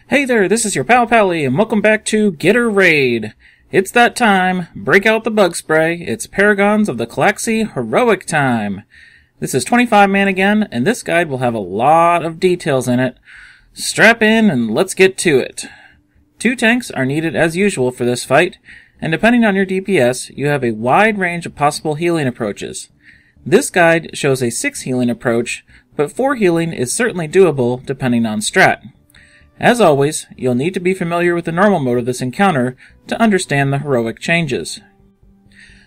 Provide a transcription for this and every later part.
Hey there, this is your pal Pally, and welcome back to Git Er Raid. It's that time. Break out the bug spray. It's Paragons of the Klaxxi heroic time. This is 25 man again, and this guide will have a lot of details in it. Strap in and let's get to it. 2 tanks are needed as usual for this fight, and depending on your DPS, you have a wide range of possible healing approaches. This guide shows a 6 healing approach, but 4 healing is certainly doable depending on strat. As always, you'll need to be familiar with the normal mode of this encounter to understand the heroic changes.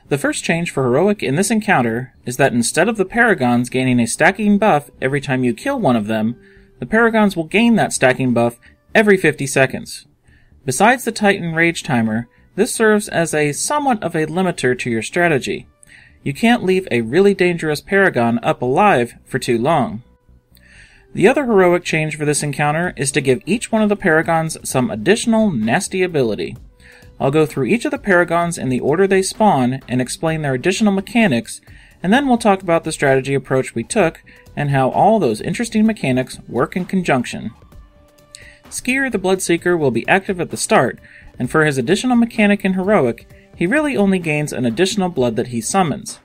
The first change for heroic in this encounter is that instead of the Paragons gaining a stacking buff every time you kill one of them, the Paragons will gain that stacking buff every 50 seconds. Besides the Titan Rage timer, this serves as a somewhat of a limiter to your strategy. You can't leave a really dangerous Paragon up alive for too long. The other heroic change for this encounter is to give each one of the Paragons some additional nasty ability. I'll go through each of the Paragons in the order they spawn and explain their additional mechanics, and then we'll talk about the strategy approach we took and how all those interesting mechanics work in conjunction. Skier the Bloodseeker will be active at the start, and for his additional mechanic in heroic, he really only gains an additional blood that he summons.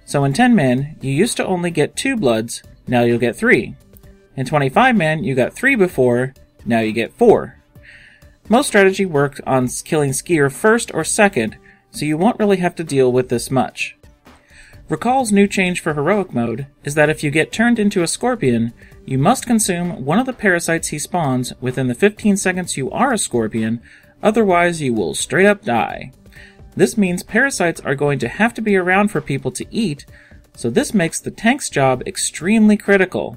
So in 10 man, you used to only get 2 bloods, now you'll get 3. In 25 man, you got 3 before, now you get 4. Most strategy worked on killing Skier first or second, so you won't really have to deal with this much. Recall's new change for heroic mode is that if you get turned into a scorpion, you must consume one of the parasites he spawns within the 15 seconds you are a scorpion, otherwise you will straight up die. This means parasites are going to have to be around for people to eat, so this makes the tank's job extremely critical.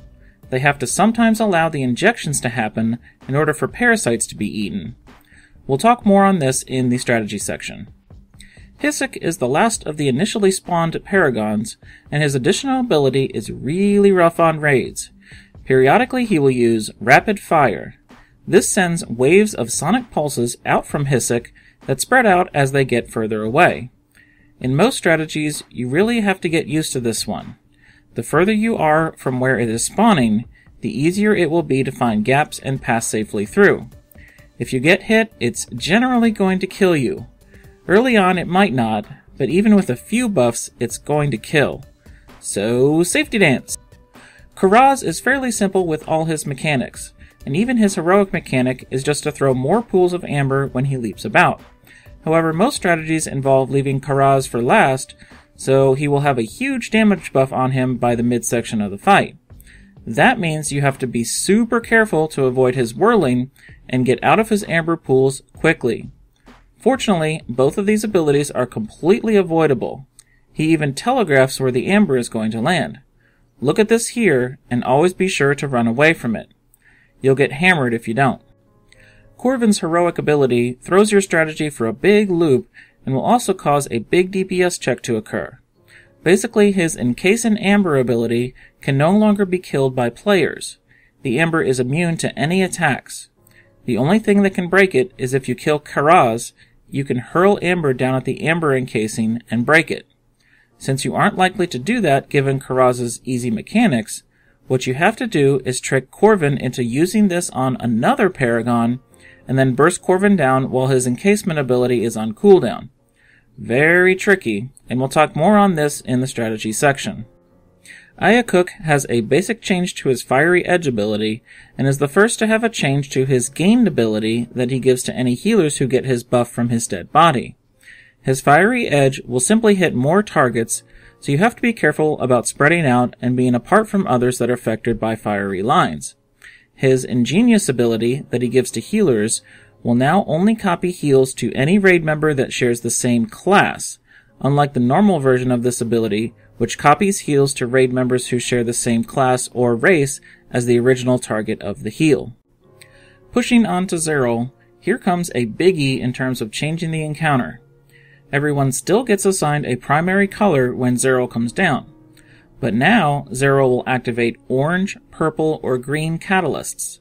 They have to sometimes allow the injections to happen in order for parasites to be eaten. We'll talk more on this in the strategy section. Hisek is the last of the initially spawned Paragons, and his additional ability is really rough on raids. Periodically he will use Rapid Fire. This sends waves of sonic pulses out from Hisek that spread out as they get further away. In most strategies, you really have to get used to this one. The further you are from where it is spawning, the easier it will be to find gaps and pass safely through. If you get hit, it's generally going to kill you. Early on it might not, but even with a few buffs, it's going to kill. So, safety dance! Karaz is fairly simple with all his mechanics, and even his heroic mechanic is just to throw more pools of amber when he leaps about. However, most strategies involve leaving Karaz for last, so he will have a huge damage buff on him by the midsection of the fight. That means you have to be super careful to avoid his whirling and get out of his amber pools quickly. Fortunately, both of these abilities are completely avoidable. He even telegraphs where the amber is going to land. Look at this here, and always be sure to run away from it. You'll get hammered if you don't. Corvin's heroic ability throws your strategy for a big loop and will also cause a big DPS check to occur. Basically, his Encase in Amber ability can no longer be killed by players. The Amber is immune to any attacks. The only thing that can break it is if you kill Karaz, you can hurl Amber down at the Amber encasing and break it. Since you aren't likely to do that given Karaz's easy mechanics, what you have to do is trick Corvin into using this on another Paragon, and then burst Corvin down while his encasement ability is on cooldown. Very tricky, and we'll talk more on this in the strategy section. Ayacook has a basic change to his Fiery Edge ability, and is the first to have a change to his Gained ability that he gives to any healers who get his buff from his dead body. His Fiery Edge will simply hit more targets, so you have to be careful about spreading out and being apart from others that are affected by fiery lines. His Ingenious ability that he gives to healers will now only copy heals to any raid member that shares the same class, unlike the normal version of this ability, which copies heals to raid members who share the same class or race as the original target of the heal. Pushing on to Xero, here comes a biggie in terms of changing the encounter. Everyone still gets assigned a primary color when Xero comes down, but now Xero will activate orange, purple, or green catalysts.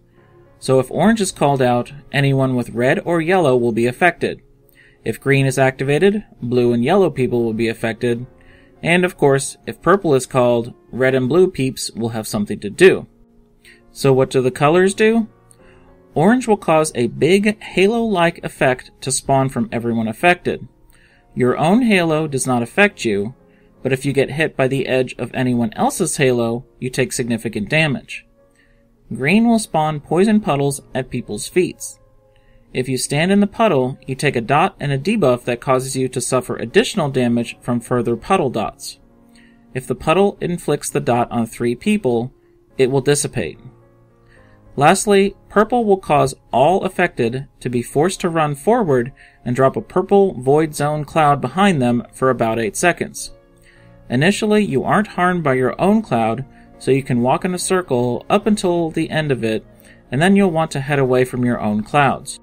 So if orange is called out, anyone with red or yellow will be affected. If green is activated, blue and yellow people will be affected. And of course, if purple is called, red and blue peeps will have something to do. So what do the colors do? Orange will cause a big halo-like effect to spawn from everyone affected. Your own halo does not affect you, but if you get hit by the edge of anyone else's halo, you take significant damage. Green will spawn poison puddles at people's feet. If you stand in the puddle, you take a dot and a debuff that causes you to suffer additional damage from further puddle dots. If the puddle inflicts the dot on 3 people, it will dissipate. Lastly, purple will cause all affected to be forced to run forward and drop a purple void zone cloud behind them for about 8 seconds. Initially, you aren't harmed by your own cloud, so you can walk in a circle up until the end of it, and then you'll want to head away from your own clouds.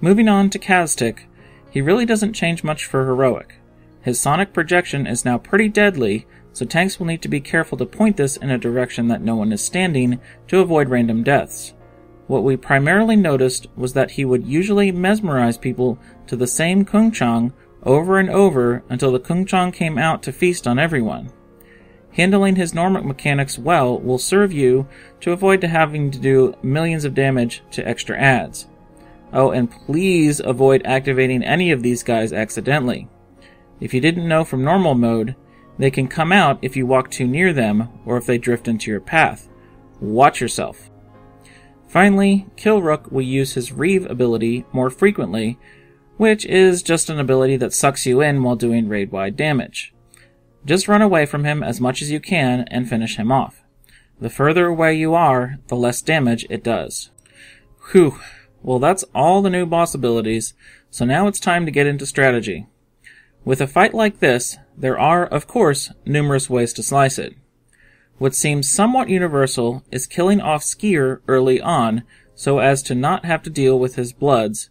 Moving on to Castic, he really doesn't change much for Heroic. His sonic projection is now pretty deadly, so tanks will need to be careful to point this in a direction that no one is standing to avoid random deaths. What we primarily noticed was that he would usually mesmerize people to the same Kungchang over and over until the Kungchang came out to feast on everyone. Handling his normal mechanics well will serve you to avoid having to do millions of damage to extra adds. Oh, and please avoid activating any of these guys accidentally. If you didn't know from normal mode, they can come out if you walk too near them or if they drift into your path. Watch yourself. Finally, Killrook will use his Reeve ability more frequently, which is just an ability that sucks you in while doing raid-wide damage. Just run away from him as much as you can and finish him off. The further away you are, the less damage it does. Whew. Well, that's all the new boss abilities, so now it's time to get into strategy. With a fight like this, there are, of course, numerous ways to slice it. What seems somewhat universal is killing off Skier early on so as to not have to deal with his bloods,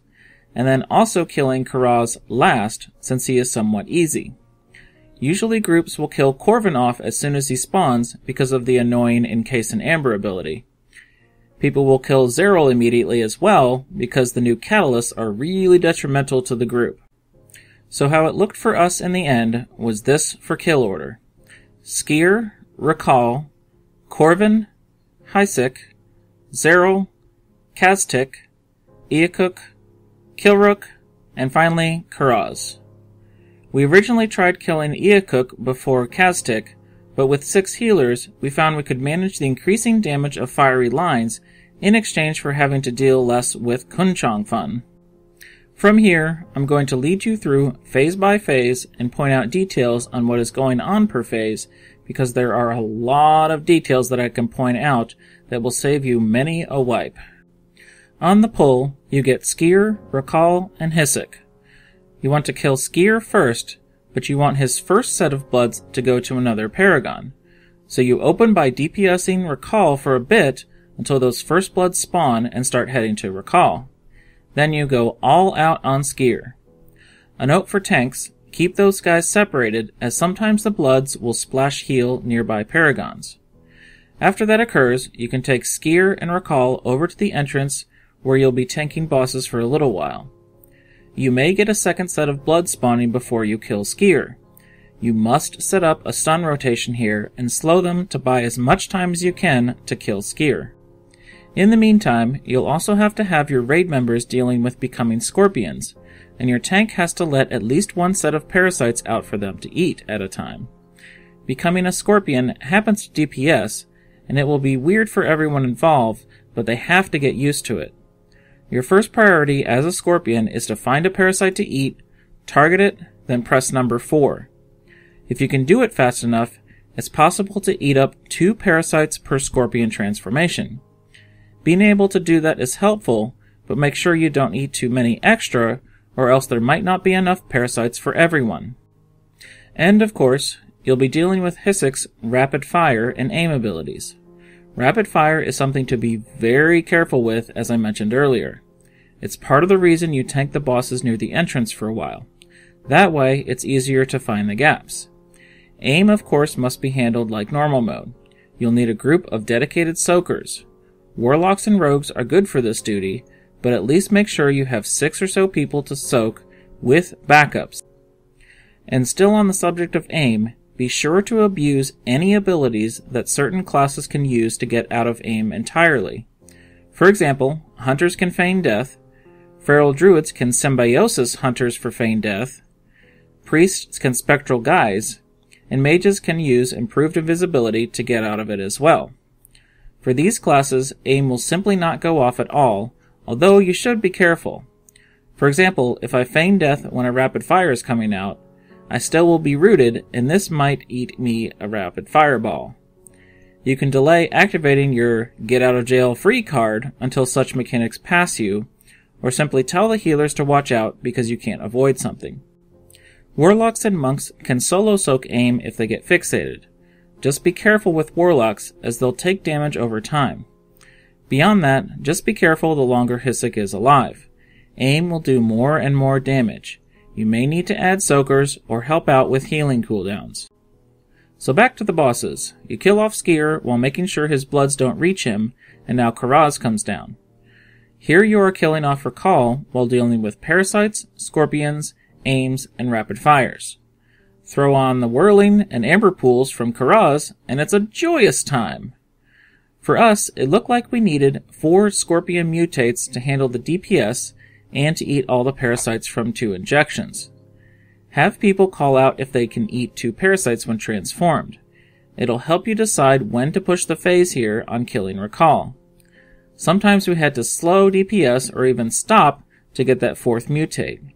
and then also killing Karaz last since he is somewhat easy. Usually groups will kill Corvin off as soon as he spawns because of the annoying Encase in Amber ability. People will kill Xero immediately as well because the new catalysts are really detrimental to the group. So how it looked for us in the end was this for kill order. Skier, Recall, Corvin, Hisik, Xero, Castic, Iakuk, Killrook, and finally Karaz. We originally tried killing Iakuk before Castic, but with 6 healers, we found we could manage the increasing damage of fiery lines in exchange for having to deal less with Kunchang fun. From here, I'm going to lead you through phase by phase and point out details on what is going on per phase, because there are a lot of details that I can point out that will save you many a wipe. On the pull, you get Skier, Recall, and Hisik. You want to kill Skier first, but you want his first set of bloods to go to another Paragon. So you open by DPSing Recall for a bit until those first bloods spawn and start heading to Recall. Then you go all out on Skier. A note for tanks, keep those guys separated as sometimes the bloods will splash heal nearby Paragons. After that occurs, you can take Skier and Recall over to the entrance where you'll be tanking bosses for a little while. You may get a second set of blood spawning before you kill Skier. You must set up a stun rotation here and slow them to buy as much time as you can to kill Skier. In the meantime, you'll also have to have your raid members dealing with becoming scorpions, and your tank has to let at least one set of parasites out for them to eat at a time. Becoming a scorpion happens to DPS, and it will be weird for everyone involved, but they have to get used to it. Your first priority as a scorpion is to find a parasite to eat, target it, then press number 4. If you can do it fast enough, it's possible to eat up 2 parasites per scorpion transformation. Being able to do that is helpful, but make sure you don't eat too many extra, or else there might not be enough parasites for everyone. And of course, you'll be dealing with Hisik's rapid fire and aim abilities. Rapid fire is something to be very careful with, as I mentioned earlier. It's part of the reason you tank the bosses near the entrance for a while. That way, it's easier to find the gaps. Aim, of course, must be handled like normal mode. You'll need a group of dedicated soakers. Warlocks and rogues are good for this duty, but at least make sure you have 6 or so people to soak with backups. And still on the subject of aim, be sure to abuse any abilities that certain classes can use to get out of aim entirely. For example, hunters can feign death, feral druids can symbiosis hunters for feign death, priests can spectral guise, and mages can use improved invisibility to get out of it as well. For these classes, aim will simply not go off at all, although you should be careful. For example, if I feign death when a rapid fire is coming out, I still will be rooted, and this might eat me a rapid fireball. You can delay activating your Get Out of Jail Free card until such mechanics pass you, or simply tell the healers to watch out because you can't avoid something. Warlocks and monks can solo soak aim if they get fixated. Just be careful with warlocks, as they'll take damage over time. Beyond that, just be careful the longer Hyssek is alive. Aim will do more and more damage. You may need to add soakers or help out with healing cooldowns. So back to the bosses. You kill off Skier while making sure his bloods don't reach him, and now Karaz comes down. Here you are killing off Recall while dealing with parasites, scorpions, aims, and rapid fires. Throw on the whirling and amber pools from Karaz, and it's a joyous time. For us, it looked like we needed 4 scorpion mutates to handle the DPS and to eat all the parasites from 2 injections. Have people call out if they can eat 2 parasites when transformed. It'll help you decide when to push the phase here on killing Recall. Sometimes we had to slow DPS or even stop to get that 4th mutate.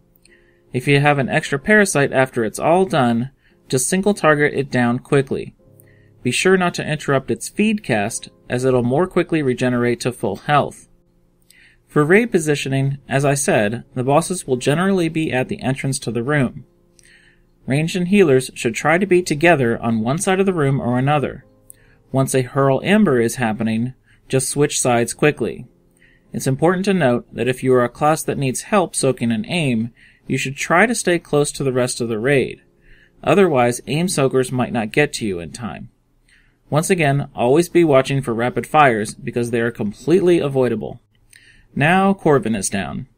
If you have an extra parasite after it's all done, just single target it down quickly. Be sure not to interrupt its feed cast, as it'll more quickly regenerate to full health. For raid positioning, as I said, the bosses will generally be at the entrance to the room. Ranged and healers should try to be together on one side of the room or another. Once a hurl amber is happening, just switch sides quickly. It's important to note that if you are a class that needs help soaking an aim, you should try to stay close to the rest of the raid. Otherwise, aim soakers might not get to you in time. Once again, always be watching for rapid fires because they are completely avoidable. Now Corvin is down.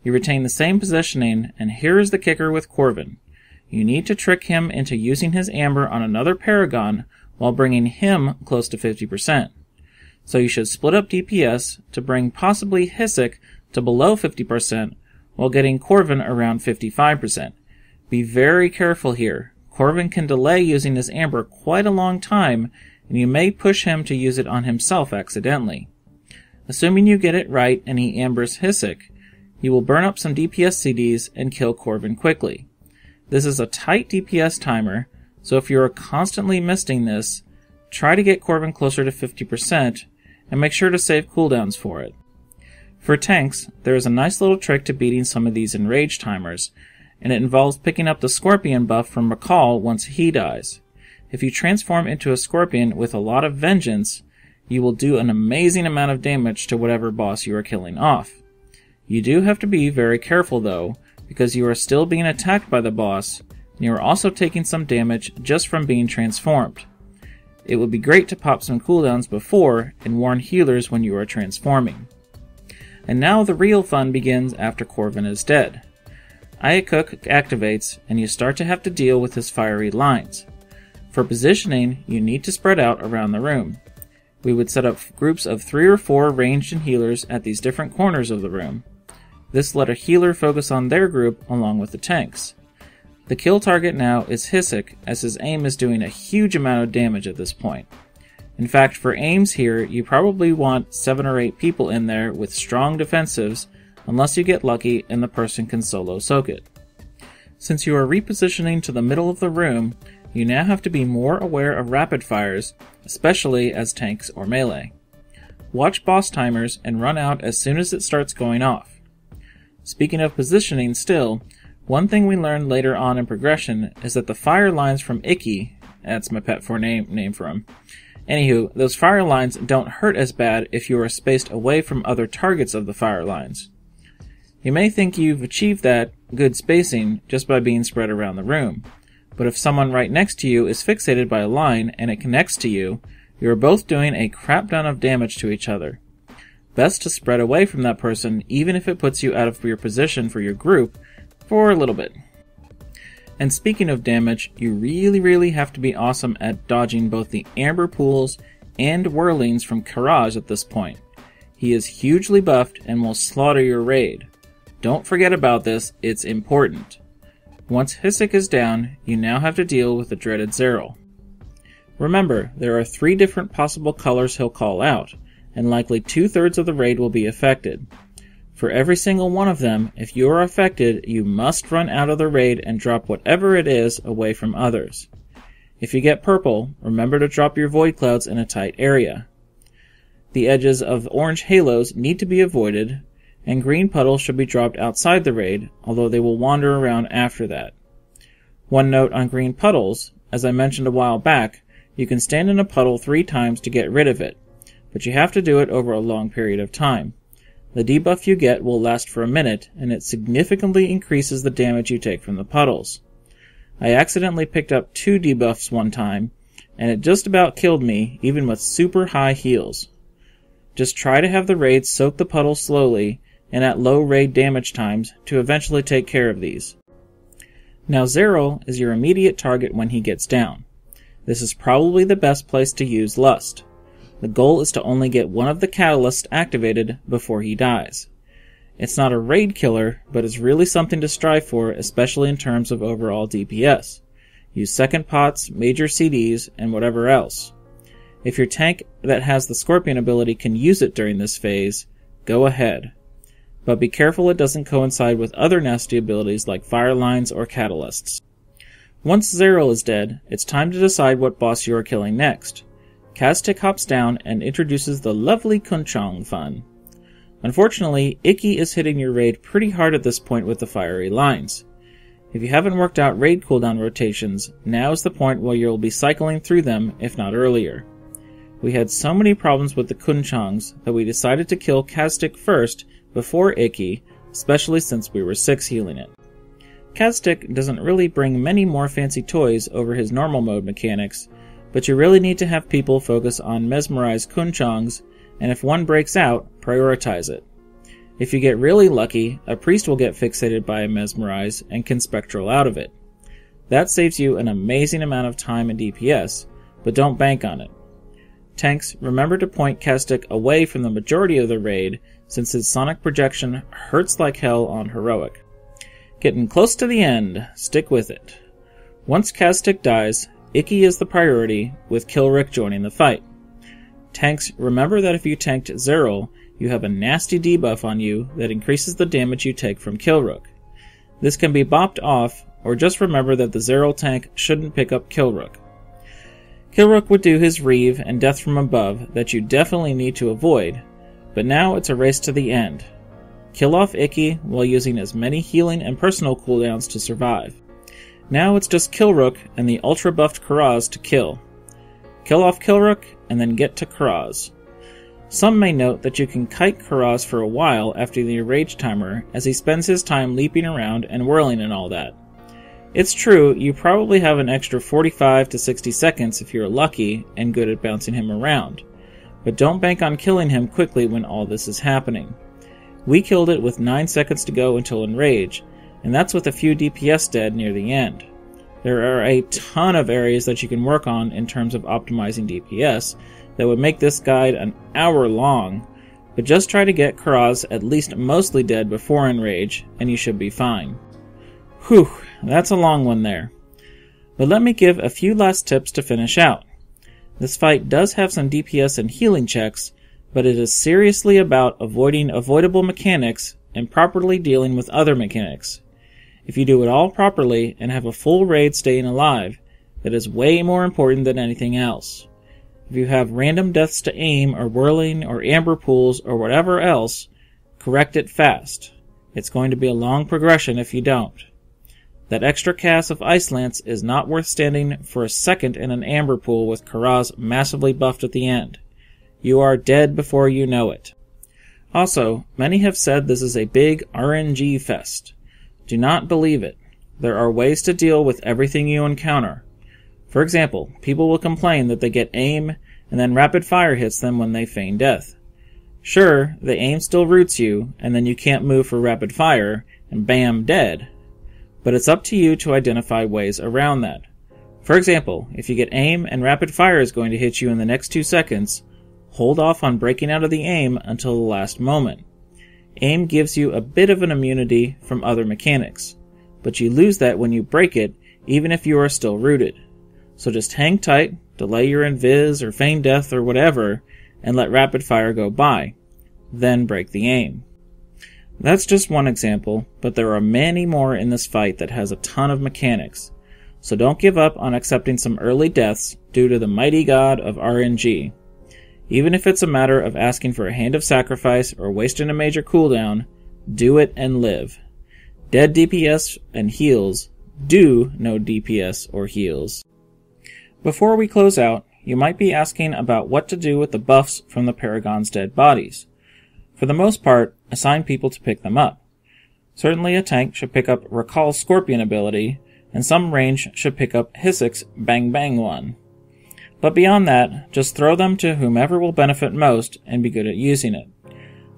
You retain the same positioning, and here is the kicker with Corvin. You need to trick him into using his amber on another Paragon while bringing him close to 50%. So you should split up DPS to bring possibly Hyssek to below 50% while getting Corvin around 55%. Be very careful here. Corvin can delay using his amber quite a long time, and you may push him to use it on himself accidentally. Assuming you get it right and he ambers Hyssek, you will burn up some DPS CDs and kill Corvin quickly. This is a tight DPS timer, so if you are constantly missing this, try to get Corvin closer to 50% and make sure to save cooldowns for it. For tanks, there is a nice little trick to beating some of these enraged timers, and it involves picking up the Scorpion buff from Recall once he dies. If you transform into a Scorpion with a lot of vengeance, you will do an amazing amount of damage to whatever boss you are killing off. You do have to be very careful though, because you are still being attacked by the boss, and you are also taking some damage just from being transformed. It would be great to pop some cooldowns before and warn healers when you are transforming. And now the real fun begins after Corvin is dead. Ayakuk activates, and you start to have to deal with his fiery lines. For positioning, you need to spread out around the room. We would set up groups of 3 or 4 ranged and healers at these different corners of the room. This let a healer focus on their group along with the tanks. The kill target now is Hyssek, as his aim is doing a huge amount of damage at this point. In fact, for aims here, you probably want 7 or 8 people in there with strong defensives, unless you get lucky and the person can solo soak it. Since you are repositioning to the middle of the room, you now have to be more aware of rapid fires, especially as tanks or melee. Watch boss timers and run out as soon as it starts going off. Speaking of positioning still, one thing we learned later on in progression is that the fire lines from Icky, that's my pet for name for him. Anywho, those fire lines don't hurt as bad if you are spaced away from other targets of the fire lines. You may think you've achieved that good spacing just by being spread around the room, but if someone right next to you is fixated by a line and it connects to you, you are both doing a crap ton of damage to each other. Best to spread away from that person even if it puts you out of your position for your group for a little bit. And speaking of damage, you really have to be awesome at dodging both the amber pools and whirlings from Karaz at this point. He is hugely buffed and will slaughter your raid. Don't forget about this, it's important. Once Hisik is down, you now have to deal with the dreaded Xero. Remember, there are 3 different possible colors he'll call out, and likely 2/3 of the raid will be affected. For every single one of them, if you are affected, you must run out of the raid and drop whatever it is away from others. If you get purple, remember to drop your void clouds in a tight area. The edges of orange halos need to be avoided, and green puddles should be dropped outside the raid, although they will wander around after that. One note on green puddles, as I mentioned a while back, you can stand in a puddle 3 times to get rid of it, but you have to do it over a long period of time. The debuff you get will last for a minute, and it significantly increases the damage you take from the puddles. I accidentally picked up 2 debuffs one time, and it just about killed me, even with super high heals. Just try to have the raid soak the puddles slowly and at low raid damage times to eventually take care of these. Now Xero is your immediate target when he gets down. This is probably the best place to use Lust. The goal is to only get one of the catalysts activated before he dies. It's not a raid killer, but is really something to strive for, especially in terms of overall DPS. Use second pots, major CDs, and whatever else. If your tank that has the Scorpion ability can use it during this phase, go ahead. But be careful it doesn't coincide with other nasty abilities like fire lines or catalysts. Once Xero is dead, it's time to decide what boss you are killing next. Castic hops down and introduces the lovely Kunchang fun. Unfortunately, Icky is hitting your raid pretty hard at this point with the fiery lines. If you haven't worked out raid cooldown rotations, now is the point where you'll be cycling through them, if not earlier. We had so many problems with the Kunchangs that we decided to kill Castic first before Icky, especially since we were 6 healing it. Castic doesn't really bring many more fancy toys over his normal mode mechanics, but you really need to have people focus on mesmerize Kunchangs, and if one breaks out, prioritize it. If you get really lucky, a priest will get fixated by a mesmerize and can spectral out of it. That saves you an amazing amount of time and DPS, but don't bank on it. Tanks, remember to point Castic away from the majority of the raid, since his sonic projection hurts like hell on heroic. Getting close to the end, stick with it. Once Castic dies, Icky is the priority, with Killrook joining the fight. Tanks, remember that if you tanked Xero, you have a nasty debuff on you that increases the damage you take from Killrook. This can be bopped off, or just remember that the Xero tank shouldn't pick up Killrook. Killrook would do his Reave and Death from Above that you definitely need to avoid, but now it's a race to the end. Kill off Icky while using as many healing and personal cooldowns to survive. Now it's just Killrook and the ultra buffed Karaz to kill. Kill off Killrook and then get to Karaz. Some may note that you can kite Karaz for a while after the rage timer, as he spends his time leaping around and whirling and all that. It's true, you probably have an extra 45 to 60 seconds if you're lucky and good at bouncing him around, but don't bank on killing him quickly when all this is happening. We killed it with 9 seconds to go until Enrage, and that's with a few DPS dead near the end. There are a ton of areas that you can work on in terms of optimizing DPS that would make this guide an hour long, but just try to get Karaz at least mostly dead before Enrage, and you should be fine. Whew, that's a long one there. But let me give a few last tips to finish out. This fight does have some DPS and healing checks, but it is seriously about avoiding avoidable mechanics and properly dealing with other mechanics. If you do it all properly and have a full raid staying alive, that is way more important than anything else. If you have random deaths to aim or whirling or amber pools or whatever else, correct it fast. It's going to be a long progression if you don't. That extra cast of Ice Lance is not worth standing for a second in an amber pool with Karaz massively buffed at the end. You are dead before you know it. Also, many have said this is a big RNG fest. Do not believe it. There are ways to deal with everything you encounter. For example, people will complain that they get aim and then rapid fire hits them when they feign death. Sure, the aim still roots you, and then you can't move for rapid fire, and bam, dead. But it's up to you to identify ways around that. For example, if you get aim and rapid fire is going to hit you in the next 2 seconds, hold off on breaking out of the aim until the last moment. Aim gives you a bit of an immunity from other mechanics, but you lose that when you break it, even if you are still rooted. So just hang tight, delay your invis or feign death or whatever, and let rapid fire go by. Then break the aim. That's just one example, but there are many more in this fight that has a ton of mechanics. So don't give up on accepting some early deaths due to the mighty god of RNG. Even if it's a matter of asking for a hand of sacrifice or wasting a major cooldown, do it and live. Dead DPS and heals do no DPS or heals. Before we close out, you might be asking about what to do with the buffs from the Paragon's dead bodies. For the most part, assign people to pick them up. Certainly a tank should pick up Recall's Scorpion ability, and some range should pick up Hissik's Bang Bang one. But beyond that, just throw them to whomever will benefit most and be good at using it.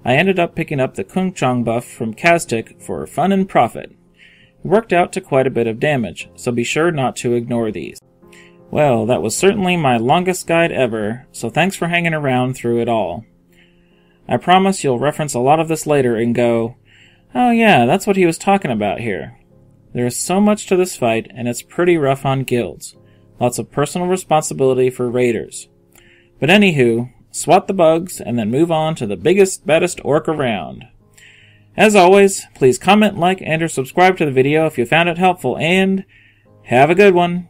I ended up picking up the Kung Chong buff from Castic for fun and profit. It worked out to quite a bit of damage, so be sure not to ignore these. Well, that was certainly my longest guide ever, so thanks for hanging around through it all. I promise you'll reference a lot of this later and go, oh yeah, that's what he was talking about here. There is so much to this fight, and it's pretty rough on guilds. Lots of personal responsibility for raiders. But anywho, swat the bugs, and then move on to the biggest, baddest orc around. As always, please comment, like, and or subscribe to the video if you found it helpful, and have a good one!